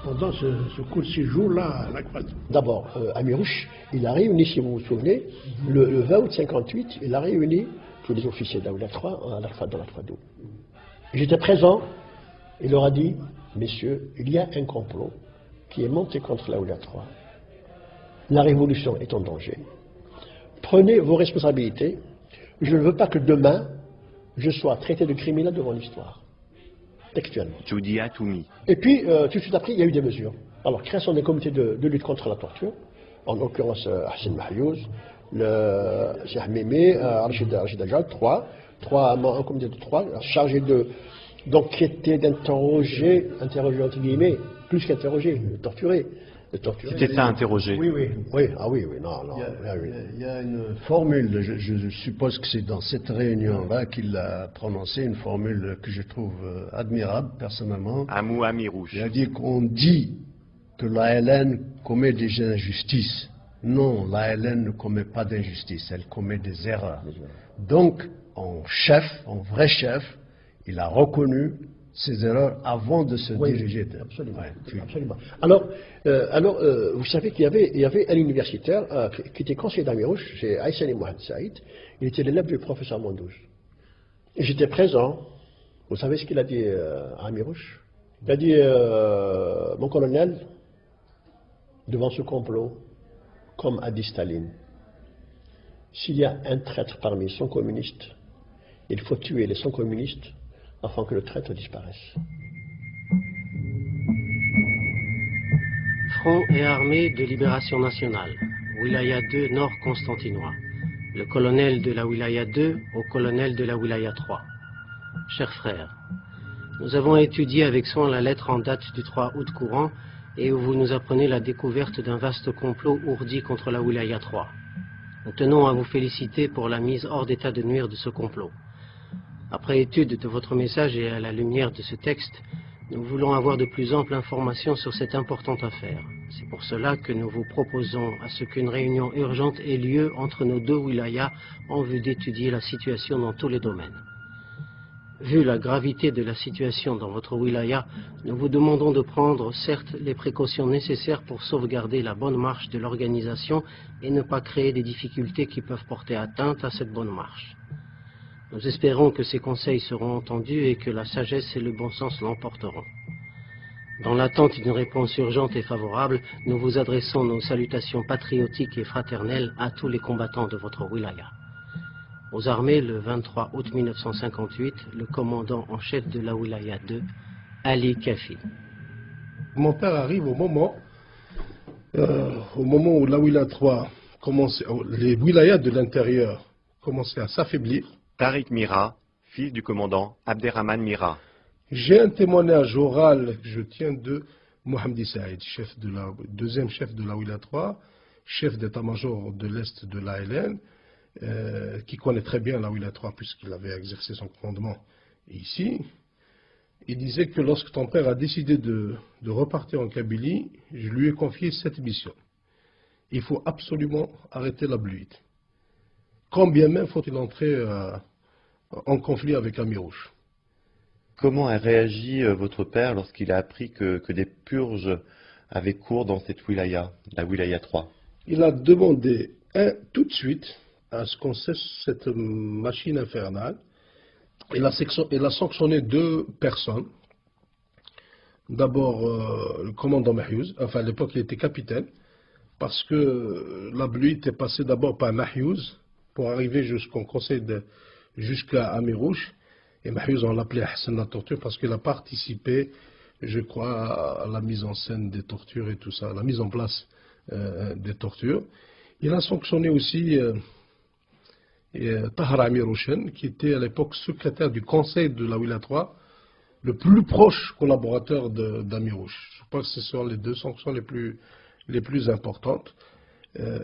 pendant ce court séjour-là à la Croix. D'abord, Amirouche, il a réuni, si vous vous souvenez, le 20 août 58, il a réuni tous les officiers d'Aoulia 3 dans la Croix-d'Eau. J'étais présent, il leur a dit, messieurs, il y a un complot qui est monté contre l'Aoulia 3. La révolution est en danger. Prenez vos responsabilités. Je ne veux pas que demain, je sois traité de criminel devant l'histoire. Textuellement. Judy Atoumi. Et puis, tout de suite après, il y a eu des mesures. Alors, création des comités de lutte contre la torture, en l'occurrence Hassan Mahyouz, le Cheikh Mémé, Rachid Ajal, un comité de 3, chargé d'enquêter, d'interroger, entre guillemets, plus qu'interroger, torturer. C'était ça, interroger. Oui, non. Il y a une formule, je suppose que c'est dans cette réunion-là qu'il a prononcé une formule que je trouve admirable, personnellement. Amou Amirouche. Il a dit qu'on dit que l'ALN commet des injustices. Non, l'ALN ne commet pas d'injustice, elle commet des erreurs. Donc, en vrai chef, il a reconnu ses erreurs avant de se diriger. Absolument. Absolument. Alors, vous savez qu'il y avait un universitaire qui était conseiller d'Amirouche, c'est Aïssani Mohamed Saïd. Il était l'élève du professeur Mondouche. Et j'étais présent. Vous savez ce qu'il a dit à Amirouche? Il a dit, mon colonel, devant ce complot, comme a dit Staline, s'il y a un traître parmi les 100 communistes, il faut tuer les 100 communistes afin que le traître disparaisse. Front et armée de libération nationale, Wilaya 2 Nord Constantinois. Le colonel de la Wilaya 2 au colonel de la Wilaya 3. Chers frères, nous avons étudié avec soin la lettre en date du 3 août courant et où vous nous apprenez la découverte d'un vaste complot ourdi contre la Wilaya 3. Nous tenons à vous féliciter pour la mise hors d'état de nuire de ce complot. Après étude de votre message et à la lumière de ce texte, nous voulons avoir de plus amples informations sur cette importante affaire. C'est pour cela que nous vous proposons à ce qu'une réunion urgente ait lieu entre nos deux wilayas en vue d'étudier la situation dans tous les domaines. Vu la gravité de la situation dans votre wilaya, nous vous demandons de prendre, certes, les précautions nécessaires pour sauvegarder la bonne marche de l'organisation et ne pas créer des difficultés qui peuvent porter atteinte à cette bonne marche. Nous espérons que ces conseils seront entendus et que la sagesse et le bon sens l'emporteront. Dans l'attente d'une réponse urgente et favorable, nous vous adressons nos salutations patriotiques et fraternelles à tous les combattants de votre wilaya. Aux armées, le 23 août 1958, le commandant en chef de la wilaya 2, Ali Kafi. Mon père arrive au moment où la wilaya 3 commençait, les wilayas de l'intérieur commençaient à s'affaiblir. Tariq Mira, fils du commandant Abderrahman Mira. J'ai un témoignage oral que je tiens de Mohamedi Saïd, deuxième chef de la wilaya 3, chef d'état-major de l'Est de l'ALN, qui connaît très bien la wilaya 3 puisqu'il avait exercé son commandement ici. Il disait que lorsque ton père a décidé de repartir en Kabylie, je lui ai confié cette mission. Il faut absolument arrêter la bluite. Combien même faut-il entrer en conflit avec Amirouche. Comment a réagi votre père lorsqu'il a appris que des purges avaient cours dans cette wilaya, la wilaya 3? Il a demandé tout de suite à ce qu'on cesse cette machine infernale. Il a sanctionné 2 personnes. D'abord, le commandant Mahiouz, enfin à l'époque il était capitaine, parce que la bluite est passée d'abord par Mahiouz pour arriver jusqu'au conseil jusqu'à Amirouche. Et Mahiouz, on l'appelait Hassan la torture parce qu'il a participé, je crois, à la mise en scène des tortures et tout ça, la mise en place des tortures. Il a sanctionné aussi Tahar Amirouchen, qui était à l'époque secrétaire du conseil de la wilaya 3, le plus proche collaborateur d'Amirouche. Je crois que ce sont les 2 sanctions les plus importantes.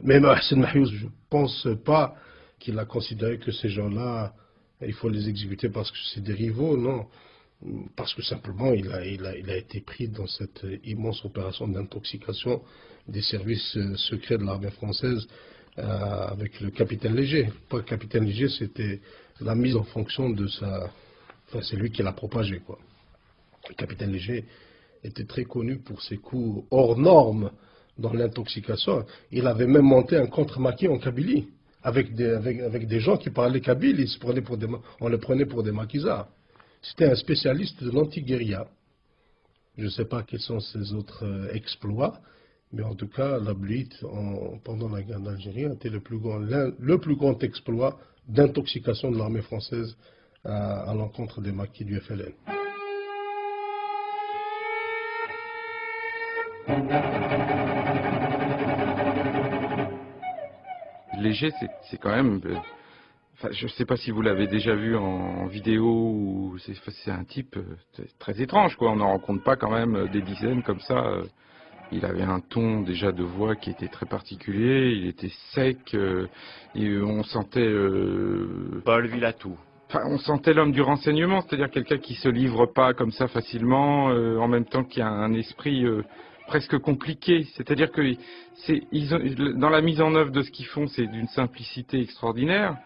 Mais Hassan Mahiouz, je ne pense pas qu'il a considéré que ces gens-là, il faut les exécuter parce que c'est des rivaux, non. Parce que simplement, il a été pris dans cette immense opération d'intoxication des services secrets de l'armée française avec le capitaine Léger. Pas le capitaine Léger, c'était la mise en fonction de sa... Enfin, c'est lui qui l'a propagé, quoi. Le capitaine Léger était très connu pour ses coups hors normes dans l'intoxication. Il avait même monté un contre-maquis en Kabylie. Avec des gens qui parlaient kabyle, on les prenait pour des maquisards. C'était un spécialiste de l'anti-guérilla. Je ne sais pas quels sont ses autres exploits, mais en tout cas, la bluite, pendant la guerre d'Algérie, était le plus grand exploit d'intoxication de l'armée française à l'encontre des maquis du FLN. Léger, c'est quand même... Enfin, je ne sais pas si vous l'avez déjà vu en vidéo, ou c'est un type très étrange, quoi. On n'en rencontre pas quand même des dizaines comme ça. Il avait un ton déjà de voix qui était très particulier, il était sec, et on sentait... Paul Villatou. Enfin, on sentait l'homme du renseignement, c'est-à-dire quelqu'un qui se livre pas comme ça facilement, en même temps qu'il y a un esprit... presque compliqué, c'est-à-dire que dans la mise en œuvre de ce qu'ils font, c'est d'une simplicité extraordinaire,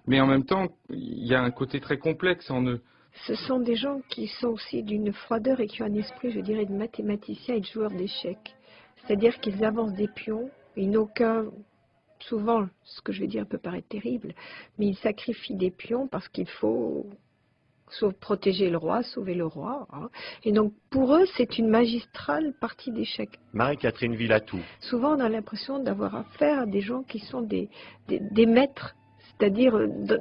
mais en même temps, il y a un côté très complexe en eux. Ce sont des gens qui sont aussi d'une froideur et qui ont un esprit, je dirais, de mathématicien et de joueur d'échecs. C'est-à-dire qu'ils avancent des pions, ils n'ont aucun... Souvent, ce que je vais dire peut paraître terrible, mais ils sacrifient des pions parce qu'il faut... protéger le roi, sauver le roi. Hein. Et donc, pour eux, c'est une magistrale partie d'échecs. Marie-Catherine Villatou. Souvent, on a l'impression d'avoir affaire à des gens qui sont des maîtres, c'est-à-dire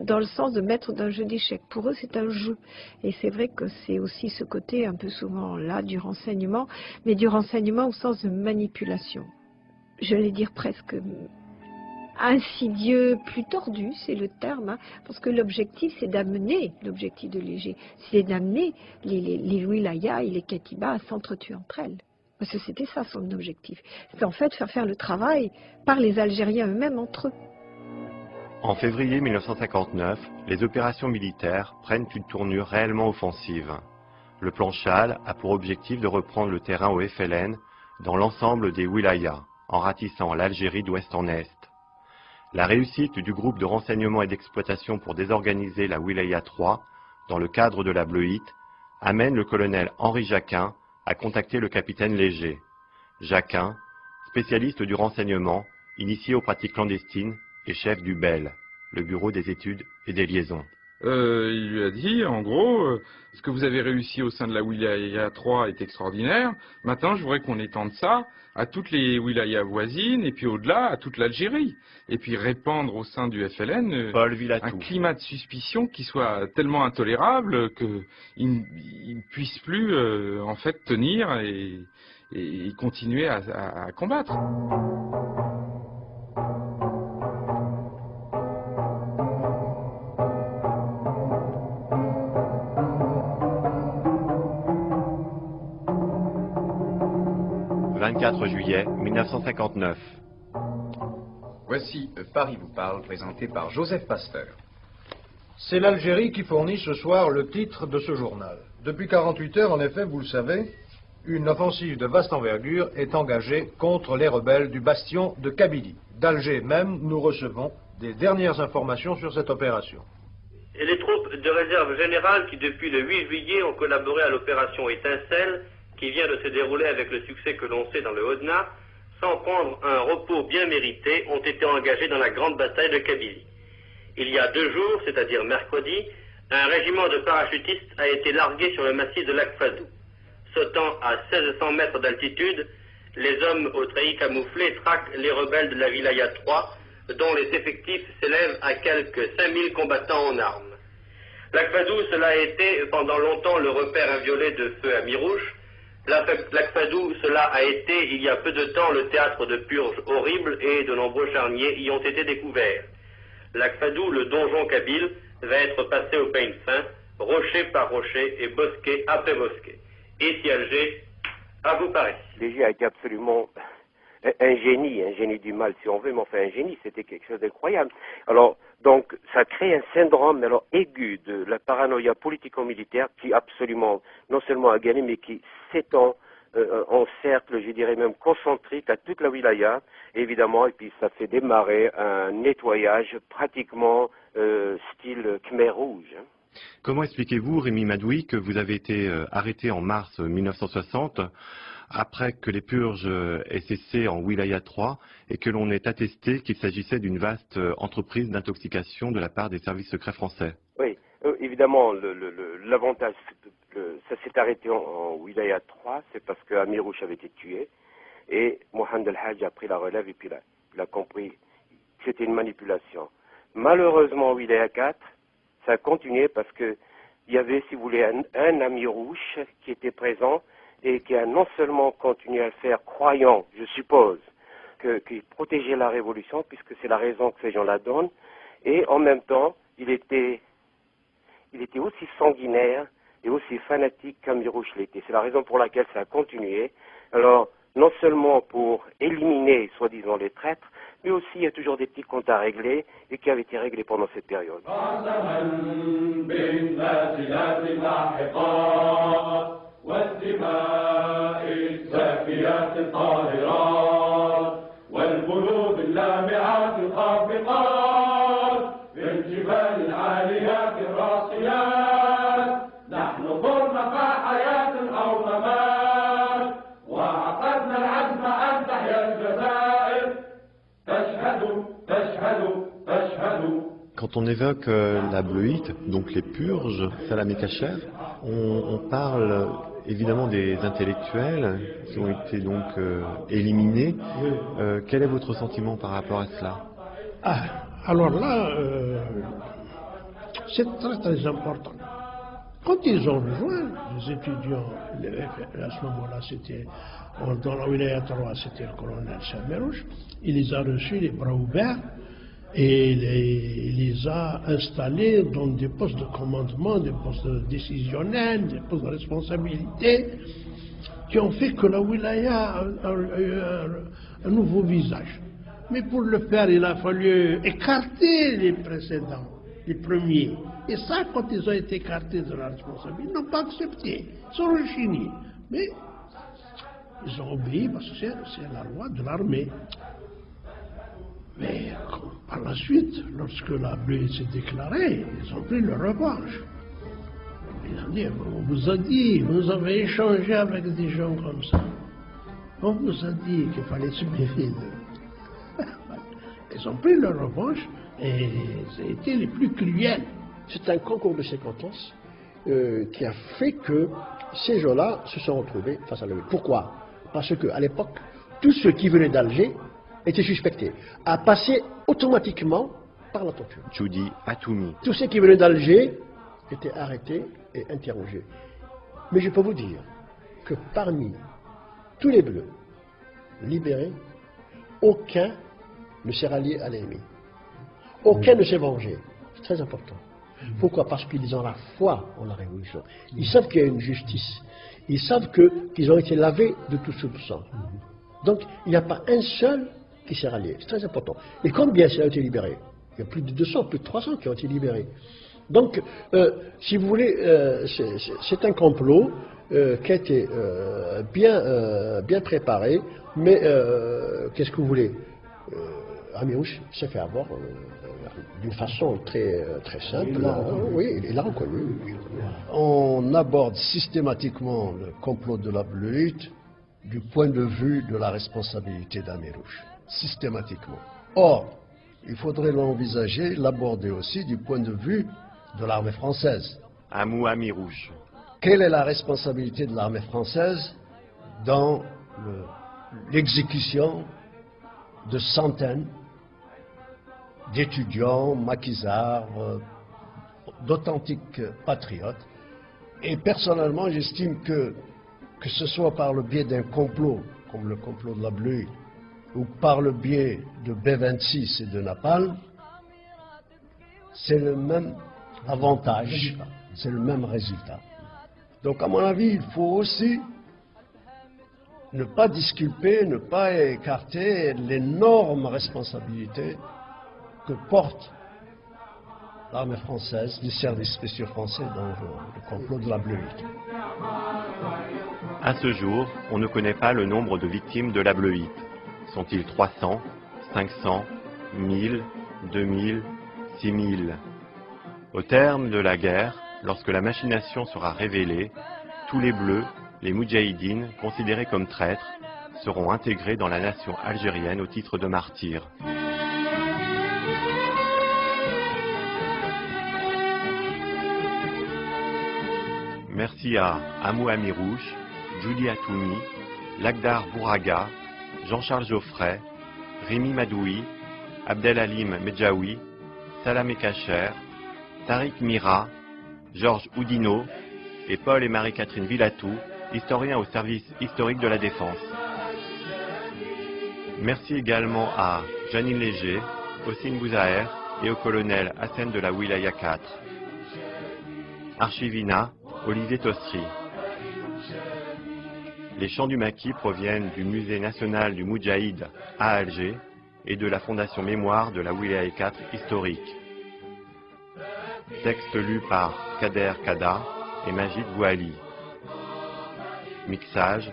dans le sens de maître d'un jeu d'échecs. Pour eux, c'est un jeu. Et c'est vrai que c'est aussi ce côté un peu souvent là du renseignement, mais du renseignement au sens de manipulation. Je vais dire presque... insidieux, plus tordu, c'est le terme, hein, parce que l'objectif, c'est d'amener, l'objectif de Léger, c'est d'amener les wilayas et les katibas à s'entretuer entre elles. Parce que c'était ça son objectif. C'est en fait faire le travail par les Algériens eux-mêmes entre eux. En février 1959, les opérations militaires prennent une tournure réellement offensive. Le plan Chal a pour objectif de reprendre le terrain au FLN dans l'ensemble des wilayas, en ratissant l'Algérie d'ouest en est. La réussite du groupe de renseignement et d'exploitation pour désorganiser la wilaya 3, dans le cadre de la Bleuite, amène le colonel Henri Jacquin à contacter le capitaine Léger. Jacquin, spécialiste du renseignement, initié aux pratiques clandestines et chef du BEL, le Bureau des études et des liaisons. il lui a dit, en gros, ce que vous avez réussi au sein de la wilaya 3 est extraordinaire. Maintenant, je voudrais qu'on étende ça à toutes les wilayas voisines et puis au-delà à toute l'Algérie. Et puis répandre au sein du FLN un climat de suspicion qui soit tellement intolérable qu'il ne puisse plus en fait tenir et continuer à combattre. Le 24 juillet 1959. Voici Paris vous parle, présenté par Joseph Pasteur. C'est l'Algérie qui fournit ce soir le titre de ce journal. Depuis 48 heures, en effet, vous le savez, une offensive de vaste envergure est engagée contre les rebelles du bastion de Kabylie. D'Alger même, nous recevons des dernières informations sur cette opération. Et les troupes de réserve générale qui, depuis le 8 juillet, ont collaboré à l'opération Étincelle, qui vient de se dérouler avec le succès que l'on sait dans le Haut-de-Na, sans prendre un repos bien mérité, ont été engagés dans la grande bataille de Kabylie. Il y a 2 jours, c'est-à-dire mercredi, un régiment de parachutistes a été largué sur le massif de Lac Fadou. Sautant à 1600 mètres d'altitude, les hommes aux treillis camouflés traquent les rebelles de la Wilaya 3, dont les effectifs s'élèvent à quelques 5000 combattants en armes. Lac Fadou, cela a été pendant longtemps le repère inviolé de feu à Mirouche. Lac Fadou, cela a été il y a peu de temps le théâtre de purges horribles et de nombreux charniers y ont été découverts. Lac Fadou, le donjon kabyle, va être passé au peigne fin, rocher par rocher et bosquet après bosquet. Ici Alger, à vous Paris. Léger a été absolument un génie du mal si on veut, mais enfin un génie, c'était quelque chose d'incroyable. Alors, donc, ça crée un syndrome aigu de la paranoïa politico-militaire qui absolument, non seulement a gagné, mais qui s'étend en cercle, je dirais même concentrique à toute la wilaya, évidemment, et puis ça fait démarrer un nettoyage pratiquement style Khmer rouge. Comment expliquez-vous, Rémi Madoui, que vous avez été arrêté en mars 1960 après que les purges aient cessé en Wilaya 3 et que l'on ait attesté qu'il s'agissait d'une vaste entreprise d'intoxication de la part des services secrets français? Oui, évidemment, l'avantage, ça s'est arrêté en Wilaya 3, c'est parce que Amirouche avait été tué et Mohamed El Hadj a pris la relève et puis il a compris que c'était une manipulation. Malheureusement, en Wilaya 4, ça a continué parce que il y avait, si vous voulez, un Amirouche qui était présent et qui a non seulement continué à le faire, croyant, je suppose, qu'il protégeait la révolution, puisque c'est la raison que ces gens la donnent, et en même temps, il était aussi sanguinaire et aussi fanatique qu'Amirouche l'était. C'est la raison pour laquelle ça a continué. Alors, non seulement pour éliminer, soi-disant, les traîtres, mais aussi il y a toujours des petits comptes à régler et qui avaient été réglés pendant cette période. والدماء الزاكيات الطاهرات والقلوب اللامعات الخافقات بالجبال العاليات الراسيات نحن ضرنا حياة أو ممات وعقدنا العزم أن تحيا الجزائر تشهد تشهد تشهد. Quand on évoque la bleuite, donc les purges, Salam et Kacher, on parle évidemment des intellectuels qui ont été donc éliminés. Quel est votre sentiment par rapport à cela? Alors là, c'est très très important. Quand ils ont rejoint les étudiants, à ce moment-là, c'était dans la Wilaya 3, c'était le colonel Samerouche, il les a reçus les bras ouverts et les a installés dans des postes de commandement, des postes décisionnels, des postes de responsabilité, qui ont fait que la wilaya a eu un nouveau visage. Mais pour le faire, il a fallu écarter les précédents, les premiers. Et ça, quand ils ont été écartés de la responsabilité, ils n'ont pas accepté, ils sont rechignés. Mais ils ont obéi parce que c'est la loi de l'armée. Mais par la suite, lorsque la bleuite s'est déclarée, ils ont pris leur revanche. Ils ont dit, on vous a dit, vous avez échangé avec des gens comme ça. On vous a dit qu'il fallait se méfier d'eux. Ils ont pris leur revanche et ça a été les plus cruels. c'est un concours de circonstances qui a fait que ces gens-là se sont retrouvés face à la lutte. Pourquoi? Parce qu'à l'époque, tous ceux qui venaient d'Alger étaient suspectés, à passer automatiquement par la torture. Judy Atoumi. Tous ceux qui venaient d'Alger étaient arrêtés et interrogés. Mais je peux vous dire que parmi tous les Bleus libérés, aucun ne s'est rallié à l'ennemi. Aucun ne s'est vengé. C'est très important. Pourquoi? Parce qu'ils ont la foi en la révolution. Ils savent qu'il y a une justice. Ils savent qu'ils ont été lavés de tout soupçon. Donc, il n'y a pas un seul qui s'est rallié. C'est très important. Et combien s'est été libéré? Il y a plus de 200, plus de 300 qui ont été libérés. Donc, si vous voulez, c'est un complot qui a été bien préparé, mais qu'est-ce que vous voulez? Amirouche s'est fait avoir d'une façon très simple. Oui, il l'a reconnu. On aborde systématiquement le complot de la Bleuite du point de vue de la responsabilité d'Amirouche. Systématiquement. Or, il faudrait l'envisager, l'aborder aussi du point de vue de l'armée française. Amou Amirouche. Quelle est la responsabilité de l'armée française dans l'exécution de centaines d'étudiants, maquisards, d'authentiques patriotes? Et personnellement, j'estime que ce soit par le biais d'un complot, comme le complot de la Bleuite, ou par le biais de B-26 et de Napalm, c'est le même avantage, c'est le même résultat. Donc à mon avis, il faut aussi ne pas disculper, ne pas écarter l'énorme responsabilité que porte l'armée française, les services spéciaux français dans le complot de la Bleuite. À ce jour, on ne connaît pas le nombre de victimes de la Bleuite. Sont-ils 300, 500, 1000, 2000, 6000? Au terme de la guerre, lorsque la machination sera révélée, tous les Bleus, les Moudjahidines, considérés comme traîtres, seront intégrés dans la nation algérienne au titre de martyrs. Merci à Amou Amirouche, Judy Atoumi, Lagdar Bouraga, Jean-Charles Geoffrey, Rémi Madoui, Abdelhalim Medjaoui, Salam Ekacher, Tariq Mira, Georges Oudinot et Paul et Marie-Catherine Villatou, historiens au service historique de la Défense. Merci également à Janine Léger, Hossein Bouzaher et au colonel Hassen de la Wilaya 4. Archivina, Olivier Tostri. Les chants du maquis proviennent du Musée national du Moudjahid à Alger et de la Fondation Mémoire de la Wilaya 4 historique. Texte lu par Kader Kada et Majid Bouali. Mixage,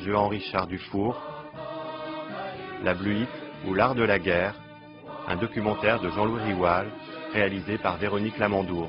Jean-Richard Dufour. La Bleuite ou l'art de la guerre, un documentaire de Jean-Louis Rioual, réalisé par Véronique Lamandour.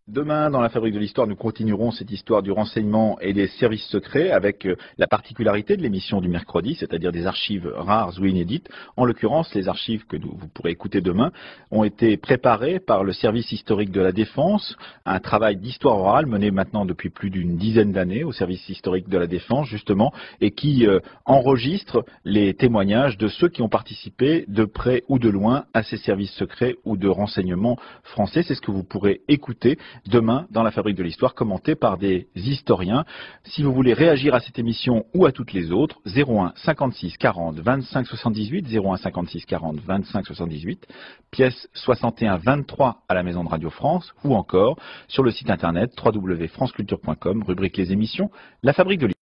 Demain, dans la Fabrique de l'Histoire, nous continuerons cette histoire du renseignement et des services secrets avec la particularité de l'émission du mercredi, c'est-à-dire des archives rares ou inédites. En l'occurrence, les archives que vous pourrez écouter demain ont été préparées par le service historique de la Défense, un travail d'histoire orale mené maintenant depuis plus d'une dizaine d'années au service historique de la Défense, justement, et qui enregistre les témoignages de ceux qui ont participé de près ou de loin à ces services secrets ou de renseignement français. C'est ce que vous pourrez écouter demain dans la Fabrique de l'Histoire, commenté par des historiens. Si vous voulez réagir à cette émission ou à toutes les autres, 01 56 40 25 78, 01 56 40 25 78, pièce 61 23 à la Maison de Radio France, ou encore sur le site internet www.franceculture.com, rubrique les émissions, la Fabrique de l'Histoire.